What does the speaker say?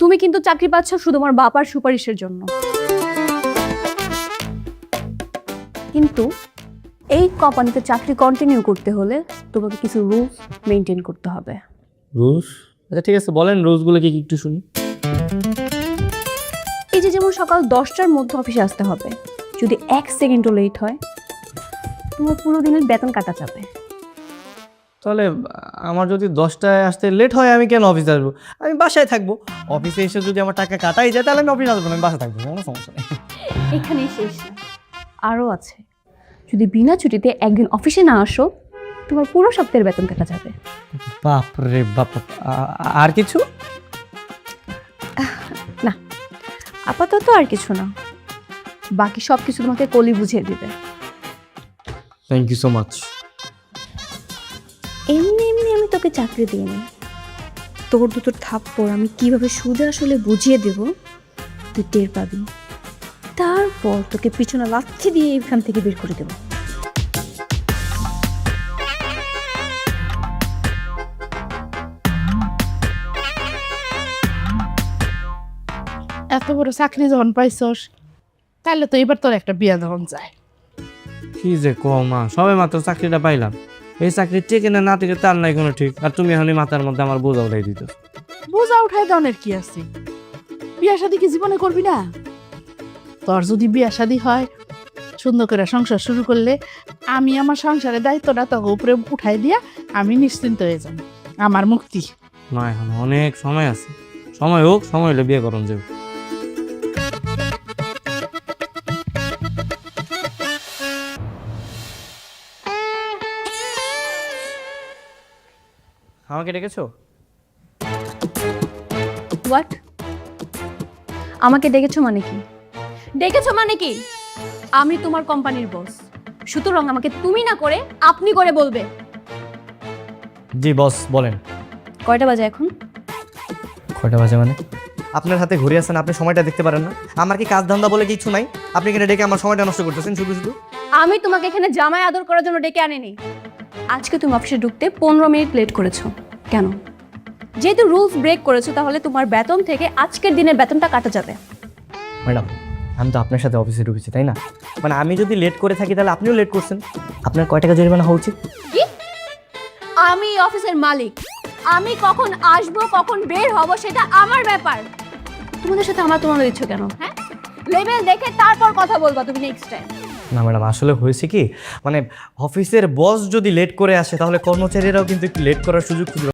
তুমি কিন্তু চাকরি পাচ্ছ শুধু আমার বাবার সুপারিশের জন্য। কিন্তু এই কোম্পানিতে চাকরি কন্টিনিউ করতে হলে তোমাকে কিছু রুলস মেনটেন করতে হবে। রুলস? আচ্ছা ঠিক আছে, বলেন রুলসগুলো কি একটু শুনি। এই যে যেমন সকাল 10টার মধ্যে অফিসে আসতে হবে, যদি 1 সেকেন্ডও লেট হয় তোমার পুরো দিনের বেতন কাটা যাবে। তাহলে আমার যদি 10টায় আসতে লেট হয় আমি কেন অফিসে আসবো? আমি বাসায় থাকবো। অফিসে এসে যদি আমার টাকা কাটাই যায় তাহলে আমি অফিসে আসবো না, আমি বাসায় থাকবো, কোনো সমস্যা নেই। এখানেই শেষ না, আরও আছে। যদি বিনা ছুটিতে একদিন অফিসে না আসো তোমার পুরো সপ্তাহের বেতন কাটা যাবে। বাপ রে বাপ। আর কিছু? না, আপাতত আর কিছু না, বাকি সব কিছু তোমাকে কলি বুঝিয়ে দিবে। Thank you so much. এমনি এমনি আমি তোকে চাকরি দিইনি, তোর দুটোর থাপ্পড় আমি কিভাবে সুদে আসলে বুঝিয়ে দেব তুই টের পাবি। তারপর তোকে পিছনে লাথি দিয়ে এখান থেকে বের করে দেবো। এত বড় চাকরি যখন পাইছস তাহলে তো এবার তোর একটা বিয়া যখন যায়। কি যে কম মা, সবে মাত্র চাকরিটা পাইলাম। এই চাকরি টেকে না টেকে তার নাই কোনো ঠিক। আর তুমি এখন এই মাথার মধ্যে আমার বোঝা উঠাই দিত। বোঝা উঠায় দনের কি আছে? বিয়া শাদি কি জীবনে করবি না? তোর যদি বিয়া শাদি হয়, সুন্দর করে সংসার শুরু করলে আমি আমার সংসারের দায়িত্বটা তোকে উপরে উঠাই দিয়া আমি নিশ্চিন্ত হয়ে যাব, আমার মুক্তি। না এখন অনেক সময় আছে, সময় হোক, সময় হলে বিয়ে করুন যাবে। আমাকে ডেকেছো? হোয়াট? আমাকে ডেকেছো মানে কি? ডেকেছো মানে কি? আমি তোমার কোম্পানির বস, সুতরাং আমাকে তুমি না করে আপনি করে বলবে। জি বস, বলেন। কয়টা বাজে এখন? কয়টা বাজে মানে? আপনার হাতে ঘুরে আছেন, আপনি সময়টা দেখতে পারেন না? আমার কি কাজ ধান্দা বলে কিছু নাই? আপনি এখানে ডেকে আমার সময়টা নষ্ট করতেছেন শুধু শুধু। আমি তোমাকে এখানে জামাই আদর করার জন্য ডেকে আনিনি। আজকে তুমি অফিসে ঢুকতে 15 মিনিট লেট করেছো কেন? যেহেতু রুলস ব্রেক করেছো তাহলে তোমার বেতন থেকে আজকের দিনের বেতনটা কাটা যাবে। ম্যাডাম, আমি তো আপনার সাথে অফিসে ঢুকেছি, তাই না? মানে আমি যদি লেট করে থাকি তাহলে আপনিও লেট করছেন। আপনার কয় টাকা জরিমানা হওয়া উচিত? কি? আমি অফিসের মালিক, আমি কখন আসবো কখন বের হব সেটা আমার ব্যাপার। তোমাদের সাথে আমার তোমার ইচ্ছে কেন? হ্যাঁ, লেভেল দেখে তারপর কথা বলবা তুমি নেক্সট টাইম। না ম্যাডাম, আসলে হয়েছে কি, মানে অফিসের বস যদি লেট করে আসে তাহলে কর্মচারীরাও কিন্তু একটু লেট করার সুযোগ খুঁজবে।